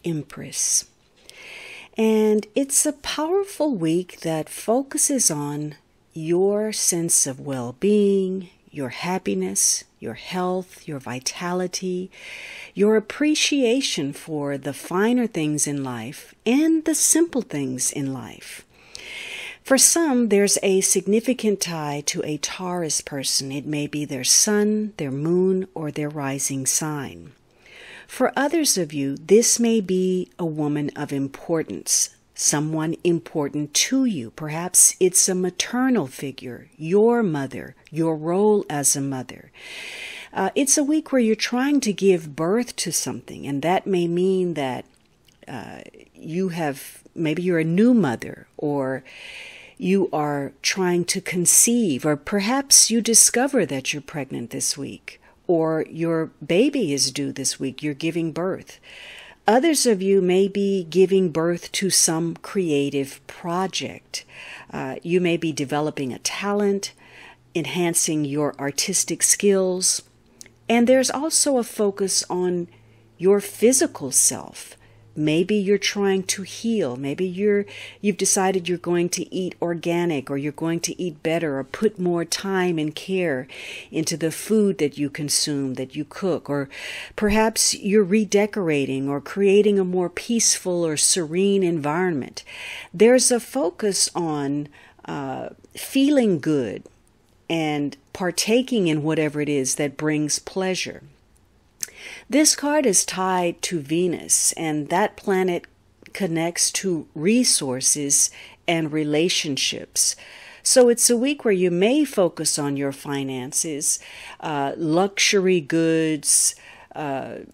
Empress. And it's a powerful week that focuses on your sense of well-being, your happiness, your health, your vitality, your appreciation for the finer things in life and the simple things in life. For some, there's a significant tie to a Taurus person. It may be their sun, their moon, or their rising sign. For others of you, this may be a woman of importance, someone important to you. Perhaps it's a maternal figure, your mother, your role as a mother. It's a week where you're trying to give birth to something, and that may mean that maybe you're a new mother, or you are trying to conceive, or perhaps you discover that you're pregnant this week, or your baby is due this week, you're giving birth. Others of you may be giving birth to some creative project. You may be developing a talent, enhancing your artistic skills, and there's also a focus on your physical self. Maybe you're trying to heal. Maybe you've decided you're going to eat organic, or you're going to eat better, or put more time and care into the food that you consume, that you cook. Or perhaps you're redecorating or creating a more peaceful or serene environment. There's a focus on feeling good and partaking in whatever it is that brings pleasure. This card is tied to Venus, and that planet connects to resources and relationships. So it's a week where you may focus on your finances, luxury goods, your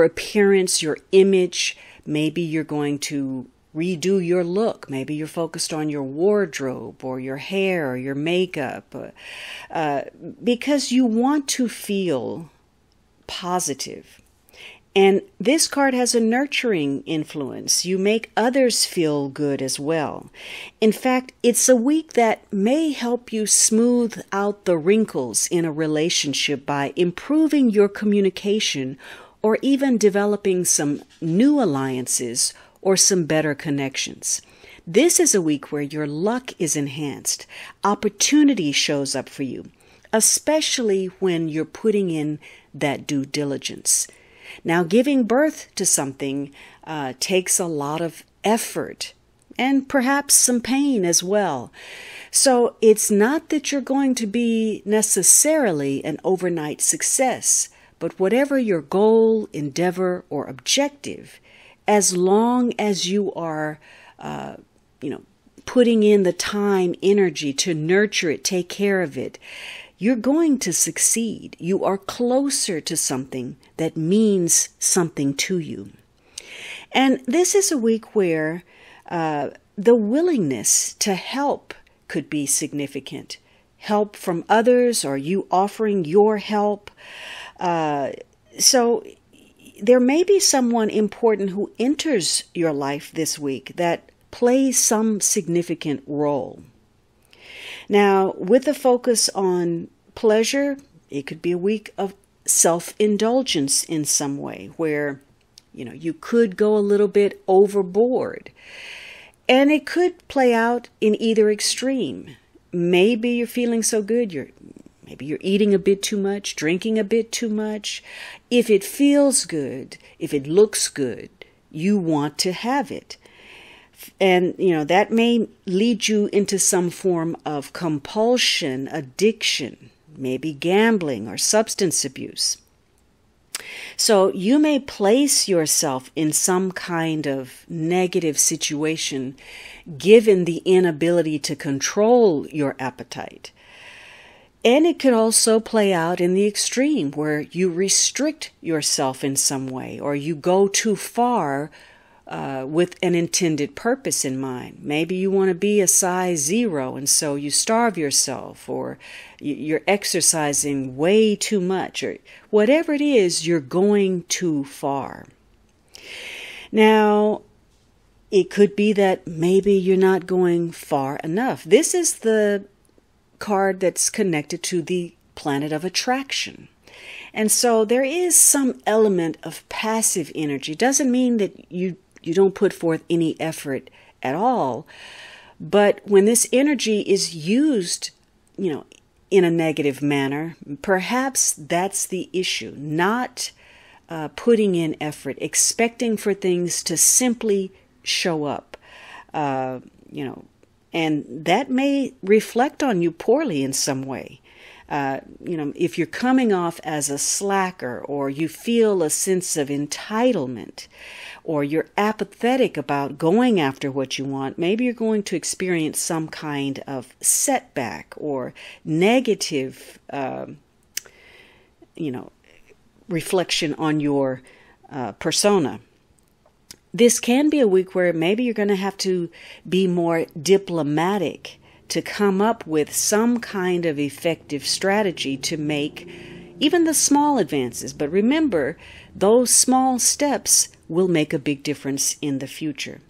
appearance, your image. Maybe you're going to redo your look. Maybe you're focused on your wardrobe or your hair or your makeup, because you want to feel positive. And this card has a nurturing influence. You make others feel good as well. In fact, it's a week that may help you smooth out the wrinkles in a relationship by improving your communication, or even developing some new alliances or some better connections. This is a week where your luck is enhanced. Opportunity shows up for you, especially when you're putting in that due diligence. Now, giving birth to something takes a lot of effort and perhaps some pain as well. So it's not that you're going to be necessarily an overnight success, but whatever your goal, endeavor, or objective, as long as you are, putting in the time, energy to nurture it, take care of it, you're going to succeed. You are closer to something that means something to you. And this is a week where the willingness to help could be significant. Help from others, or you offering your help. So there may be someone important who enters your life this week that plays some significant role. Now, with a focus on pleasure, it could be a week of self-indulgence in some way, where, you could go a little bit overboard. And it could play out in either extreme. Maybe you're feeling so good, maybe you're eating a bit too much, drinking a bit too much. If it feels good, if it looks good, you want to have it. And, that may lead you into some form of compulsion, addiction, maybe gambling or substance abuse. So you may place yourself in some kind of negative situation given the inability to control your appetite. And it could also play out in the extreme where you restrict yourself in some way, or you go too far with an intended purpose in mind. Maybe you want to be a size 0, and so you starve yourself, or you're exercising way too much, or whatever it is, you're going too far. Now, it could be that maybe you're not going far enough. This is the card that's connected to the planet of attraction. And so there is some element of passive energy. Doesn't mean that you don't put forth any effort at all. But when this energy is used, in a negative manner, perhaps that's the issue. Not putting in effort, expecting for things to simply show up, and that may reflect on you poorly in some way. If you're coming off as a slacker, or you feel a sense of entitlement, or you're apathetic about going after what you want, maybe you're going to experience some kind of setback or negative, reflection on your persona. This can be a week where maybe you're going to have to be more diplomatic to come up with some kind of effective strategy to make even the small advances. But remember, those small steps will make a big difference in the future.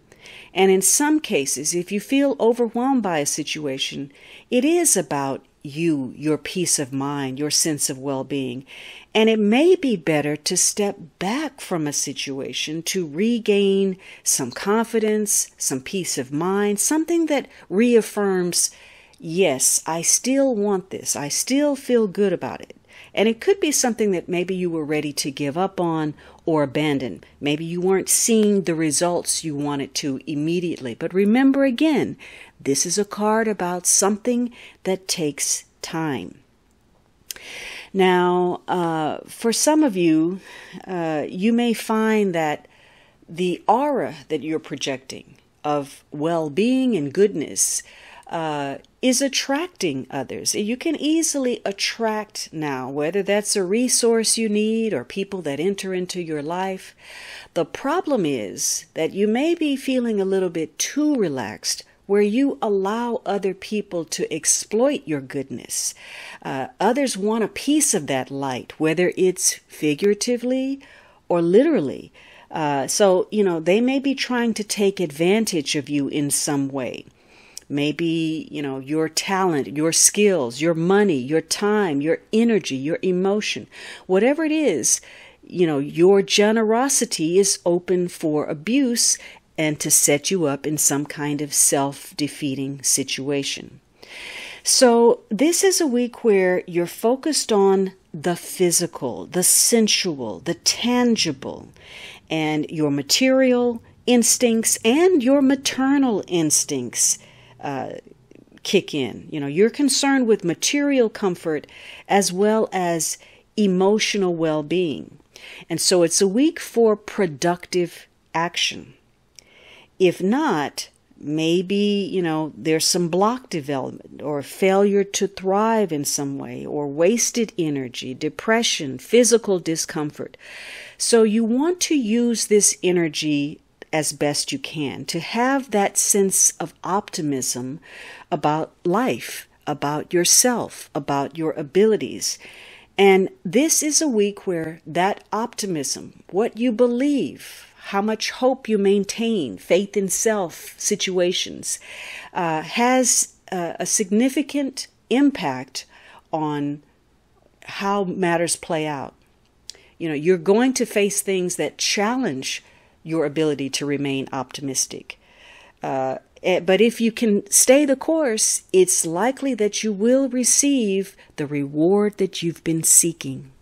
And in some cases, if you feel overwhelmed by a situation, it is about you, your peace of mind, your sense of well-being. And it may be better to step back from a situation to regain some confidence, some peace of mind, something that reaffirms, yes, I still want this. I still feel good about it. And it could be something that maybe you were ready to give up on or abandon. Maybe you weren't seeing the results you wanted to immediately. But remember again, this is a card about something that takes time. Now, for some of you, you may find that the aura that you're projecting of well-being and goodness is attracting others. You can easily attract now, whether that's a resource you need or people that enter into your life. The problem is that you may be feeling a little bit too relaxed, where you allow other people to exploit your goodness. Others want a piece of that light, whether it's figuratively or literally. So they may be trying to take advantage of you in some way. Maybe, your talent, your skills, your money, your time, your energy, your emotion, whatever it is, your generosity is open for abuse and to set you up in some kind of self-defeating situation. So this is a week where you're focused on the physical, the sensual, the tangible, and your material instincts and your maternal instincts kick in. You're concerned with material comfort as well as emotional well-being. And so it's a week for productive action. If not, maybe, there's some block development or failure to thrive in some way, or wasted energy, depression, physical discomfort. So you want to use this energy as best you can to have that sense of optimism about life, about yourself, about your abilities. And this is a week where that optimism, what you believe, how much hope you maintain, faith in self situations, has a significant impact on how matters play out. You're going to face things that challenge your ability to remain optimistic. But if you can stay the course, it's likely that you will receive the reward that you've been seeking.